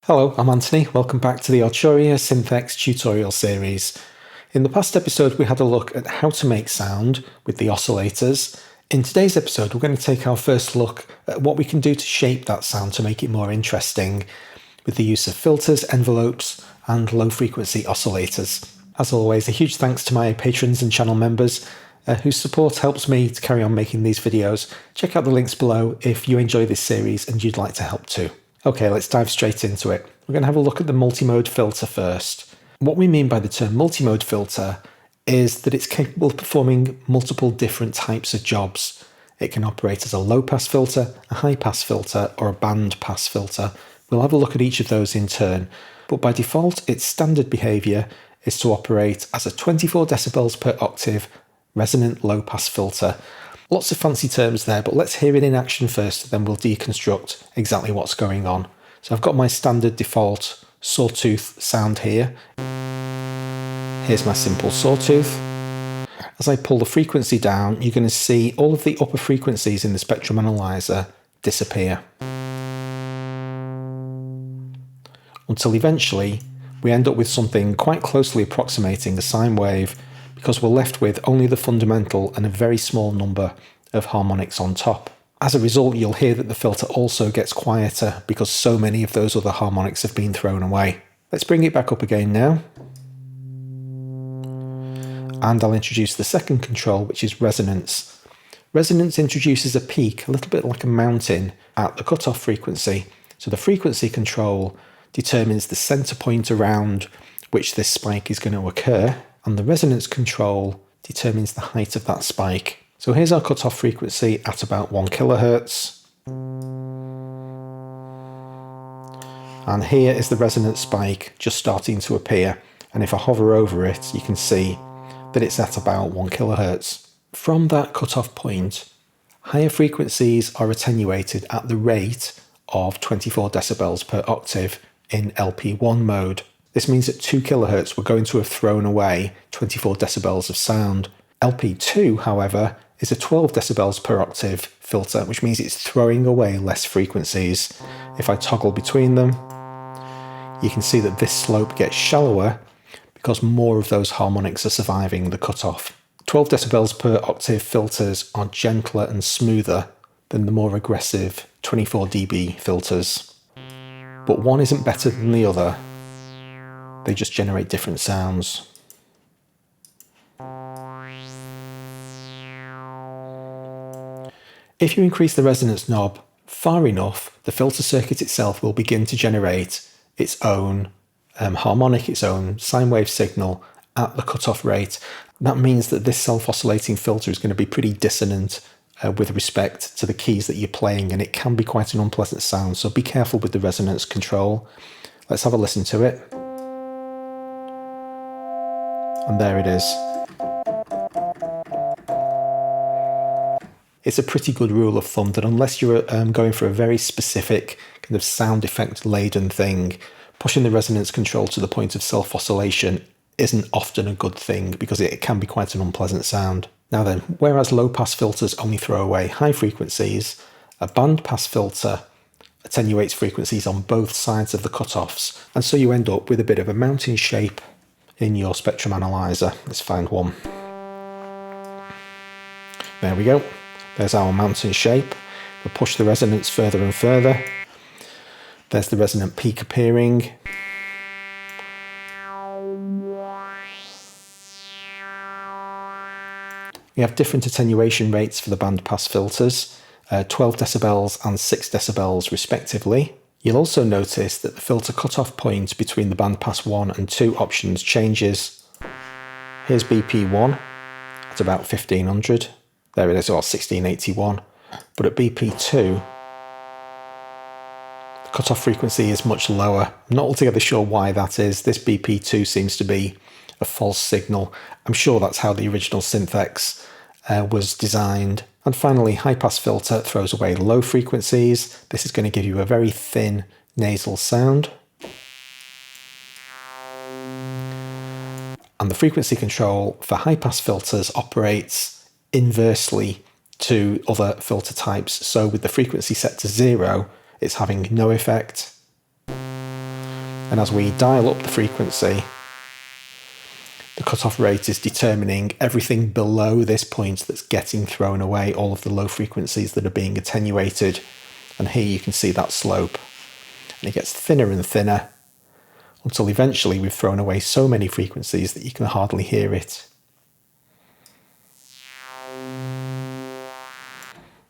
Hello, I'm Anthony. Welcome back to the Arturia Synthx tutorial series. In the past episode, we had a look at how to make sound with the oscillators. In today's episode, we're going to take our first look at what we can do to shape that sound to make it more interesting with the use of filters, envelopes, and low-frequency oscillators. As always, a huge thanks to my patrons and channel members whose support helps me to carry on making these videos. Check out the links below if you enjoy this series and you'd like to help too. Okay, let's dive straight into it. We're going to have a look at the multimode filter first. What we mean by the term multimode filter is that it's capable of performing multiple different types of jobs. It can operate as a low-pass filter, a high-pass filter, or a band-pass filter. We'll have a look at each of those in turn, but by default, its standard behavior is to operate as a 24 decibels per octave resonant low-pass filter. Lots of fancy terms there, but let's hear it in action first, then we'll deconstruct exactly what's going on. So I've got my standard default sawtooth sound here. Here's my simple sawtooth. As I pull the frequency down, you're going to see all of the upper frequencies in the spectrum analyzer disappear. Until eventually, we end up with something quite closely approximating a sine wave, because we're left with only the fundamental and a very small number of harmonics on top. As a result, you'll hear that the filter also gets quieter because so many of those other harmonics have been thrown away. Let's bring it back up again now. And I'll introduce the second control, which is resonance. Resonance introduces a peak, a little bit like a mountain, at the cutoff frequency. So the frequency control determines the center point around which this spike is going to occur, and the resonance control determines the height of that spike. So here's our cutoff frequency at about 1 kilohertz. And here is the resonance spike just starting to appear. And if I hover over it, you can see that it's at about 1 kilohertz. From that cutoff point, higher frequencies are attenuated at the rate of 24 decibels per octave in LP1 mode. This means at 2 kHz we're going to have thrown away 24 decibels of sound. LP2, however, is a 12 decibels per octave filter, which means it's throwing away less frequencies. If I toggle between them, you can see that this slope gets shallower because more of those harmonics are surviving the cutoff. 12 decibels per octave filters are gentler and smoother than the more aggressive 24 dB filters. But one isn't better than the other. They just generate different sounds. If you increase the resonance knob far enough, the filter circuit itself will begin to generate its own harmonic, its own sine wave signal at the cutoff rate. That means that this self-oscillating filter is going to be pretty dissonant with respect to the keys that you're playing, and it can be quite an unpleasant sound, so be careful with the resonance control. Let's have a listen to it. And there it is. It's a pretty good rule of thumb that unless you're going for a very specific kind of sound effect laden thing, pushing the resonance control to the point of self-oscillation isn't often a good thing because it can be quite an unpleasant sound. Now then, whereas low-pass filters only throw away high frequencies, a band-pass filter attenuates frequencies on both sides of the cutoffs, and so you end up with a bit of a mountain shape in your spectrum analyzer. Let's find one. There we go. There's our mountain shape. We'll push the resonance further and further. There's the resonant peak appearing. We have different attenuation rates for the bandpass filters, 12 decibels and 6 decibels respectively. You'll also notice that the filter cutoff point between the bandpass 1 and 2 options changes. Here's BP1 at about 1500. There it is, or 1681. But at BP2, the cutoff frequency is much lower. I'm not altogether sure why that is. This BP2 seems to be a false signal. I'm sure that's how the original Synthx was designed. And finally, high-pass filter throws away low frequencies. This is going to give you a very thin nasal sound. And the frequency control for high-pass filters operates inversely to other filter types. So with the frequency set to 0, it's having no effect. And as we dial up the frequency, the cutoff rate is determining everything below this point that's getting thrown away, all of the low frequencies that are being attenuated. And here you can see that slope. And it gets thinner and thinner until eventually we've thrown away so many frequencies that you can hardly hear it.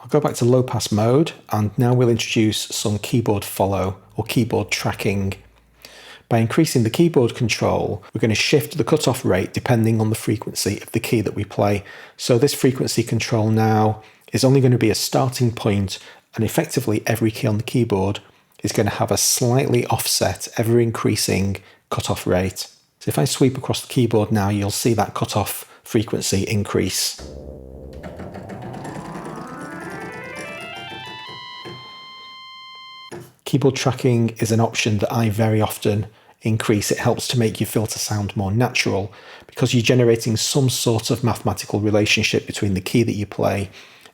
I'll go back to low pass mode, and now we'll introduce some keyboard follow or keyboard tracking. By increasing the keyboard control, we're going to shift the cutoff rate depending on the frequency of the key that we play. So this frequency control now is only going to be a starting point, and effectively every key on the keyboard is going to have a slightly offset, ever increasing cutoff rate. So if I sweep across the keyboard now, you'll see that cutoff frequency increase. Keyboard tracking is an option that I very often increase. It helps to make your filter sound more natural because you're generating some sort of mathematical relationship between the key that you play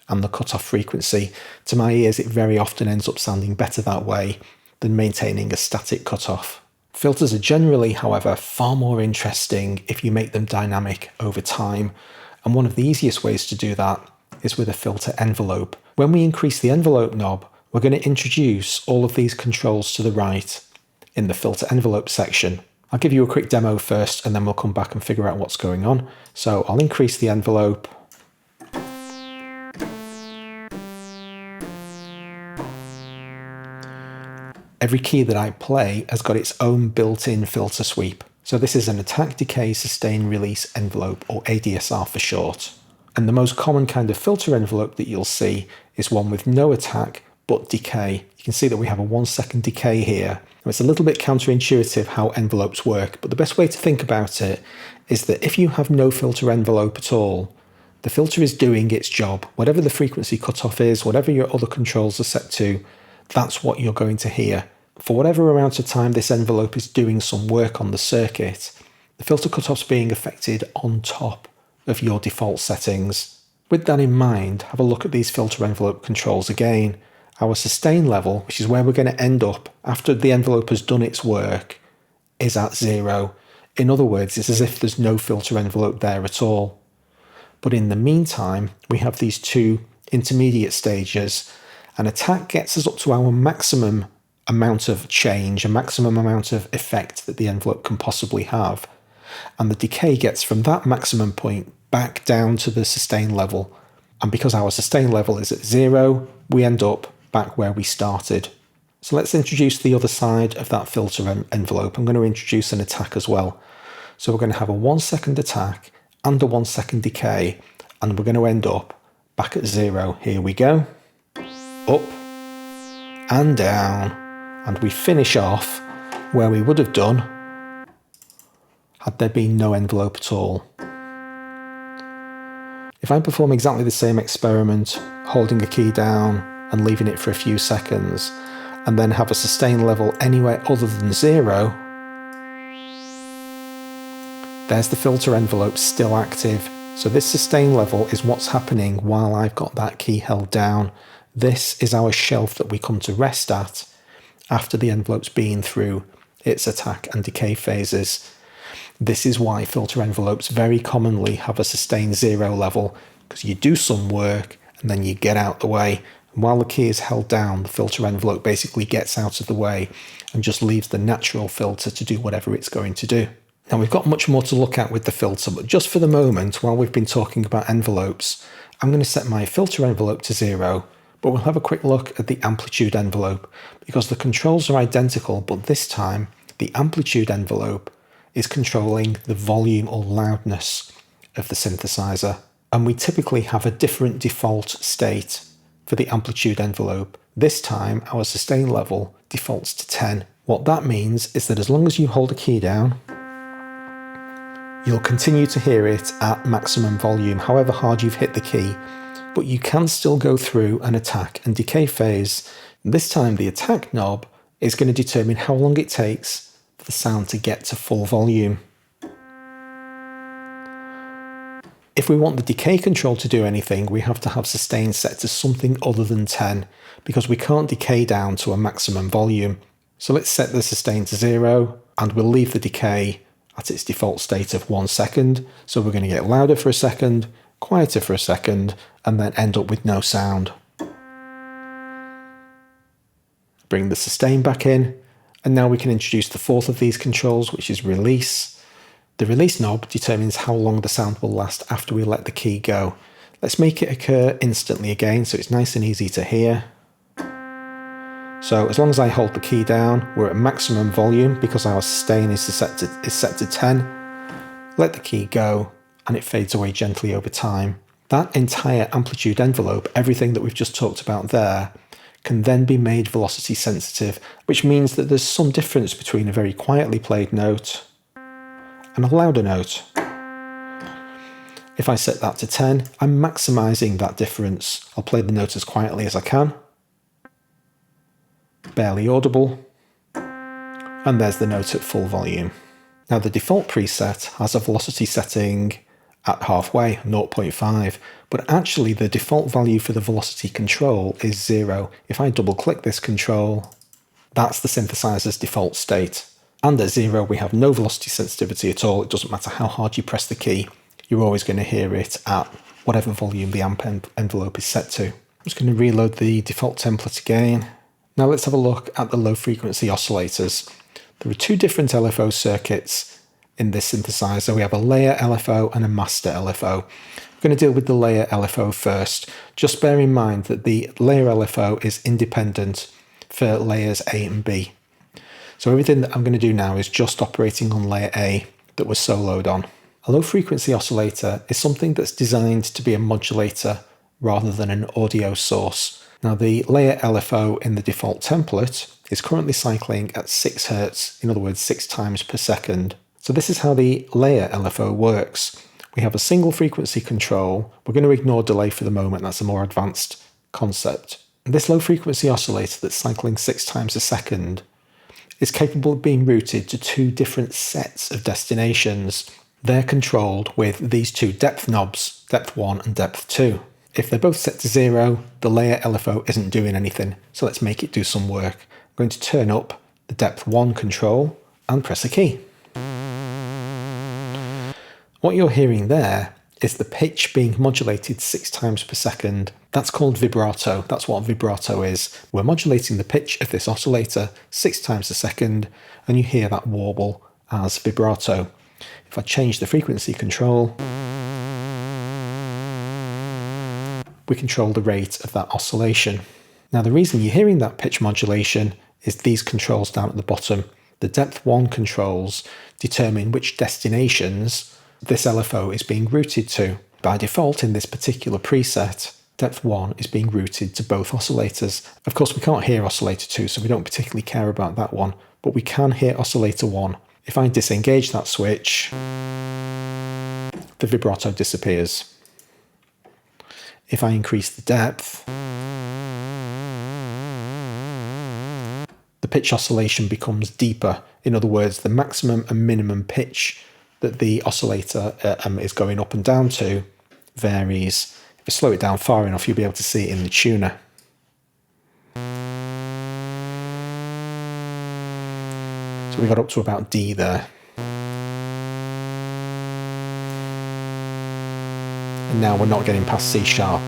and the cutoff frequency. To my ears, it very often ends up sounding better that way than maintaining a static cutoff. Filters are generally, however, far more interesting if you make them dynamic over time. And one of the easiest ways to do that is with a filter envelope. When we increase the envelope knob, we're going to introduce all of these controls to the right in the filter envelope section. I'll give you a quick demo first and then we'll come back and figure out what's going on. So I'll increase the envelope. Every key that I play has got its own built-in filter sweep. So this is an attack, decay, sustain, release envelope, or ADSR for short. And the most common kind of filter envelope that you'll see is one with no attack but decay. You can see that we have a 1 second decay here. It's a little bit counterintuitive how envelopes work, but the best way to think about it is that if you have no filter envelope at all, the filter is doing its job. Whatever the frequency cutoff is, whatever your other controls are set to, that's what you're going to hear. For whatever amount of time this envelope is doing some work on the circuit, the filter cutoff's being affected on top of your default settings. With that in mind, have a look at these filter envelope controls again. Our sustain level, which is where we're going to end up after the envelope has done its work, is at 0. In other words, it's as if there's no filter envelope there at all. But in the meantime, we have these two intermediate stages. An attack gets us up to our maximum amount of change, a maximum amount of effect that the envelope can possibly have. And the decay gets from that maximum point back down to the sustain level. And because our sustain level is at 0, we end up back where we started. So let's introduce the other side of that filter envelope. I'm going to introduce an attack as well. So we're going to have a 1 second attack and a 1 second decay, and we're going to end up back at 0. Here we go. Up and down. And we finish off where we would have done had there been no envelope at all. If I perform exactly the same experiment, holding a key down and leaving it for a few seconds, and then have a sustain level anywhere other than 0, there's the filter envelope still active. So this sustain level is what's happening while I've got that key held down. This is our shelf that we come to rest at after the envelope's been through its attack and decay phases. This is why filter envelopes very commonly have a sustain 0 level, because you do some work and then you get out the way. And while the key is held down, the filter envelope basically gets out of the way and just leaves the natural filter to do whatever it's going to do. Now we've got much more to look at with the filter, but just for the moment, while we've been talking about envelopes, I'm going to set my filter envelope to 0, but we'll have a quick look at the amplitude envelope, because the controls are identical, but this time the amplitude envelope is controlling the volume or loudness of the synthesizer. And we typically have a different default state for the amplitude envelope. This time our sustain level defaults to 10. What that means is that as long as you hold a key down, you'll continue to hear it at maximum volume, however hard you've hit the key, but you can still go through an attack and decay phase. This time the attack knob is going to determine how long it takes for the sound to get to full volume. If we want the decay control to do anything, we have to have sustain set to something other than 10, because we can't decay down to a maximum volume. So let's set the sustain to 0, and we'll leave the decay at its default state of 1 second. So we're going to get louder for a second, quieter for a second, and then end up with no sound. Bring the sustain back in, and now we can introduce the fourth of these controls, which is release. The release knob determines how long the sound will last after we let the key go. Let's make it occur instantly again, so it's nice and easy to hear. So as long as I hold the key down, we're at maximum volume because our sustain is set to 10. Let the key go, and it fades away gently over time. That entire amplitude envelope, everything that we've just talked about there, can then be made velocity sensitive, which means that there's some difference between a very quietly played note and a louder note. If I set that to 10, I'm maximising that difference. I'll play the note as quietly as I can. Barely audible. And there's the note at full volume. Now the default preset has a velocity setting at halfway, 0.5, but actually the default value for the velocity control is 0. If I double click this control, that's the synthesizer's default state. And at 0 we have no velocity sensitivity at all. It doesn't matter how hard you press the key, you're always going to hear it at whatever volume the amp envelope is set to. I'm just going to reload the default template again. Now let's have a look at the low frequency oscillators. There are two different LFO circuits in this synthesizer. We have a layer LFO and a master LFO. We're going to deal with the layer LFO first. Just bear in mind that the layer LFO is independent for layers A and B. So everything that I'm going to do now is just operating on layer A that was soloed on. A low frequency oscillator is something that's designed to be a modulator rather than an audio source. Now the layer LFO in the default template is currently cycling at 6 Hz, in other words 6 times per second. So this is how the layer LFO works. We have a single frequency control. We're going to ignore delay for the moment, that's a more advanced concept. And this low frequency oscillator that's cycling 6 times a second is capable of being routed to 2 different sets of destinations. They're controlled with these 2 depth knobs, depth 1 and depth 2. If they're both set to 0, the layer LFO isn't doing anything, so let's make it do some work. I'm going to turn up the depth 1 control and press a key. What you're hearing there is the pitch being modulated 6 times per second. That's called vibrato. That's what vibrato is. We're modulating the pitch of this oscillator 6 times a second, and you hear that warble as vibrato. If I change the frequency control, we control the rate of that oscillation. Now the reason you're hearing that pitch modulation is these controls down at the bottom. The depth 1 controls determine which destinations this LFO is being routed to. By default in this particular preset, depth 1 is being routed to both oscillators. Of course we can't hear oscillator 2, so we don't particularly care about that one, but we can hear oscillator 1. If I disengage that switch, the vibrato disappears. If I increase the depth, the pitch oscillation becomes deeper. In other words, the maximum and minimum pitch that the oscillator is going up and down to varies. If I slow it down far enough, you'll be able to see it in the tuner. So we got up to about D there. And now we're not getting past C sharp.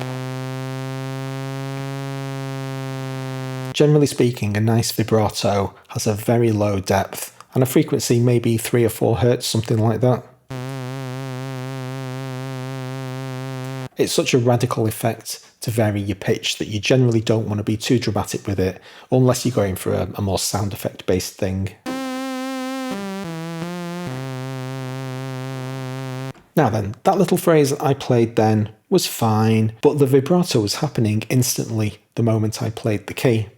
Generally speaking, a nice vibrato has a very low depth and a frequency maybe 3 or 4 Hz, something like that. It's such a radical effect to vary your pitch that you generally don't want to be too dramatic with it, unless you're going for a more sound effect based thing. Now then, that little phrase that I played then was fine, but the vibrato was happening instantly the moment I played the key.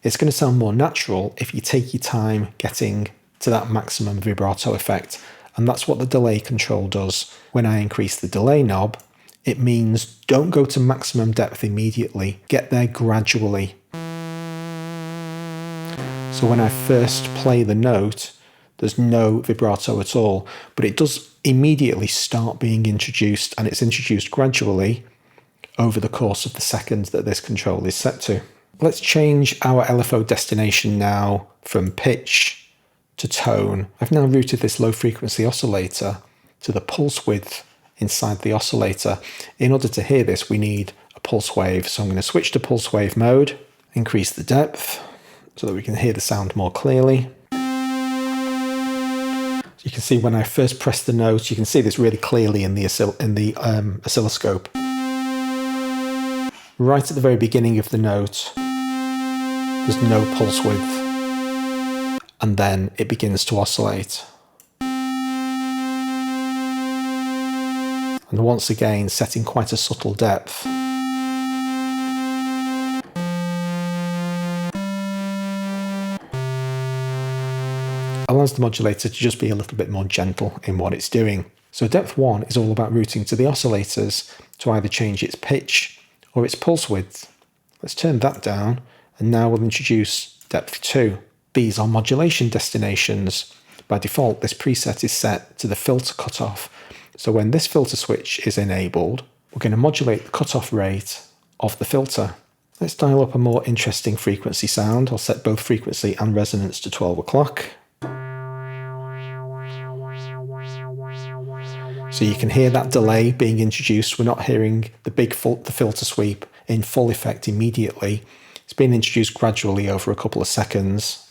It's going to sound more natural if you take your time getting to that maximum vibrato effect, and that's what the delay control does. When I increase the delay knob, it means don't go to maximum depth immediately, get there gradually. So when I first play the note, there's no vibrato at all, but it does immediately start being introduced, and it's introduced gradually over the course of the seconds that this control is set to. Let's change our LFO destination now from pitch to tone. I've now routed this low frequency oscillator to the pulse width inside the oscillator. In order to hear this, we need a pulse wave. So I'm going to switch to pulse wave mode, increase the depth so that we can hear the sound more clearly. You can see when I first press the note, you can see this really clearly in the oscilloscope. Right at the very beginning of the note, there's no pulse width, and then it begins to oscillate. And once again, setting quite a subtle depth. Allows the modulator to just be a little bit more gentle in what it's doing. So depth 1 is all about routing to the oscillators to either change its pitch or its pulse width. Let's turn that down, and now we'll introduce depth 2. These are modulation destinations. By default, this preset is set to the filter cutoff. So when this filter switch is enabled, we're going to modulate the cutoff rate of the filter. Let's dial up a more interesting frequency sound. I'll set both frequency and resonance to 12 o'clock. So you can hear that delay being introduced. We're not hearing the filter sweep in full effect immediately. It's been introduced gradually over a couple of seconds.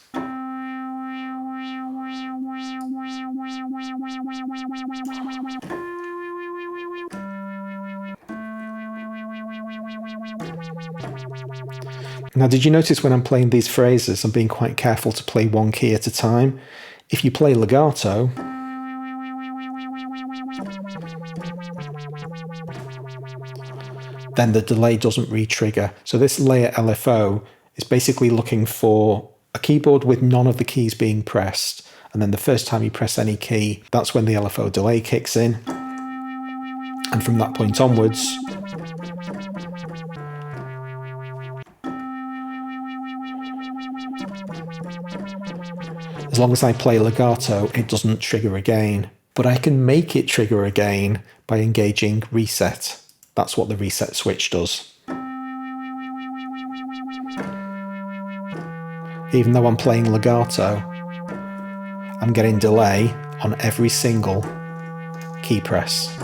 Now, did you notice when I'm playing these phrases, I'm being quite careful to play one key at a time? If you play legato, then the delay doesn't re-trigger. So this layer LFO is basically looking for a keyboard with none of the keys being pressed. And then the first time you press any key, that's when the LFO delay kicks in. And from that point onwards, as long as I play legato, it doesn't trigger again. But I can make it trigger again by engaging reset. That's what the reset switch does. Even though I'm playing legato, I'm getting delay on every single key press.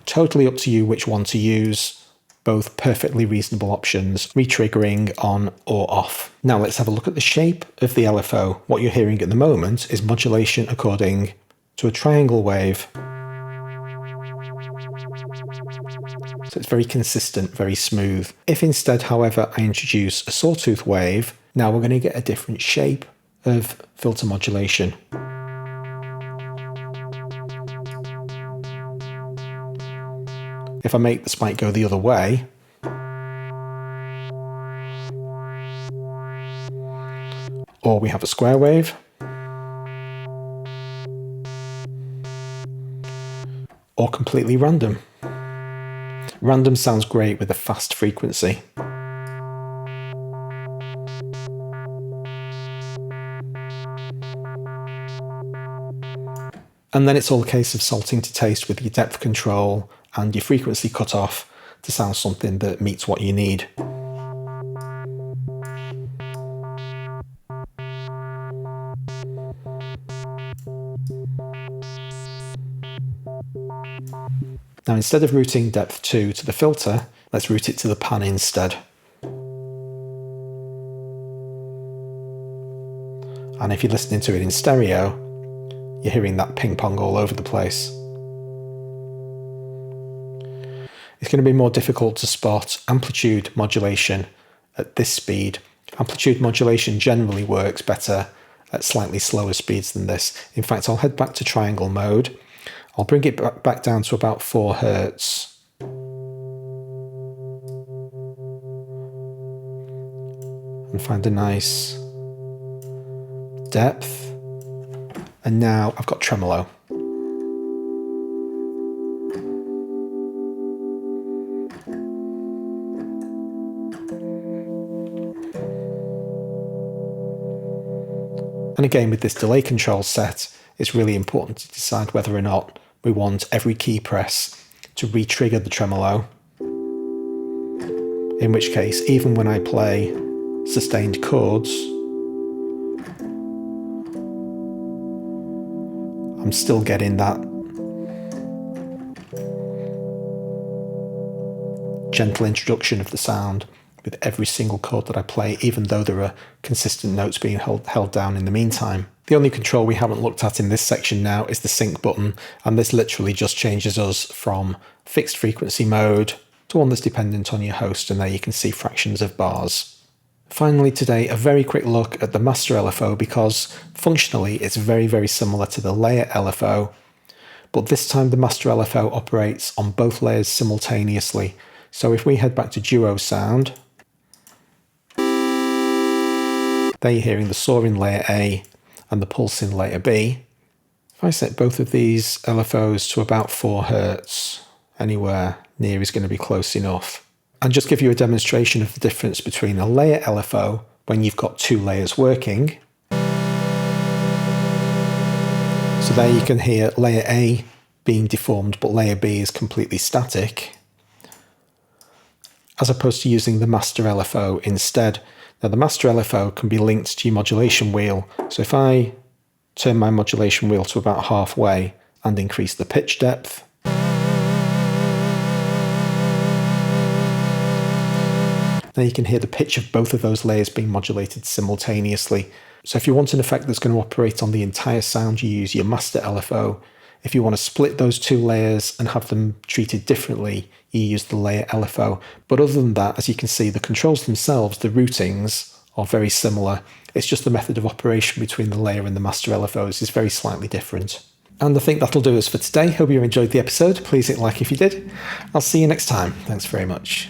Totally up to you which one to use. Both perfectly reasonable options, re-triggering on or off. Now let's have a look at the shape of the LFO. What you're hearing at the moment is modulation according to a triangle wave. So it's very consistent, very smooth. If instead, however, I introduce a sawtooth wave, now we're going to get a different shape of filter modulation. If I make the spike go the other way, or we have a square wave, or completely random. Random sounds great with a fast frequency. And then it's all a case of salting to taste with your depth control and your frequency cutoff to sound something that meets what you need. Now, instead of routing depth 2 to the filter, let's route it to the pan instead. And if you're listening to it in stereo, you're hearing that ping pong all over the place. It's going to be more difficult to spot amplitude modulation at this speed. Amplitude modulation generally works better at slightly slower speeds than this. In fact, I'll head back to triangle mode. I'll bring it back down to about 4 Hertz. And find a nice depth. And now I've got tremolo. And again, with this delay control set, it's really important to decide whether or not we want every key press to re-trigger the tremolo, in which case even when I play sustained chords, I'm still getting that gentle introduction of the sound with every single chord that I play, even though there are consistent notes being held down in the meantime. The only control we haven't looked at in this section now is the sync button, and this literally just changes us from fixed frequency mode to one that's dependent on your host, and there you can see fractions of bars. Finally today, a very quick look at the master LFO, because functionally it's very, very similar to the layer LFO, but this time the master LFO operates on both layers simultaneously. So if we head back to duo sound, there you're hearing the saw in layer A and the pulse in layer B. If I set both of these LFOs to about 4 Hz, anywhere near is going to be close enough. And just give you a demonstration of the difference between a layer LFO when you've got 2 layers working. So there you can hear layer A being deformed, but layer B is completely static, as opposed to using the master LFO instead. Now the master LFO can be linked to your modulation wheel. So if I turn my modulation wheel to about halfway and increase the pitch depth, now you can hear the pitch of both of those layers being modulated simultaneously. So if you want an effect that's going to operate on the entire sound, you use your master LFO. If you want to split those 2 layers and have them treated differently, you use the layer LFO. But other than that, as you can see, the controls themselves, the routings, are very similar. It's just the method of operation between the layer and the master LFOs is very slightly different. And I think that'll do us for today. Hope you enjoyed the episode. Please hit like if you did. I'll see you next time. Thanks very much.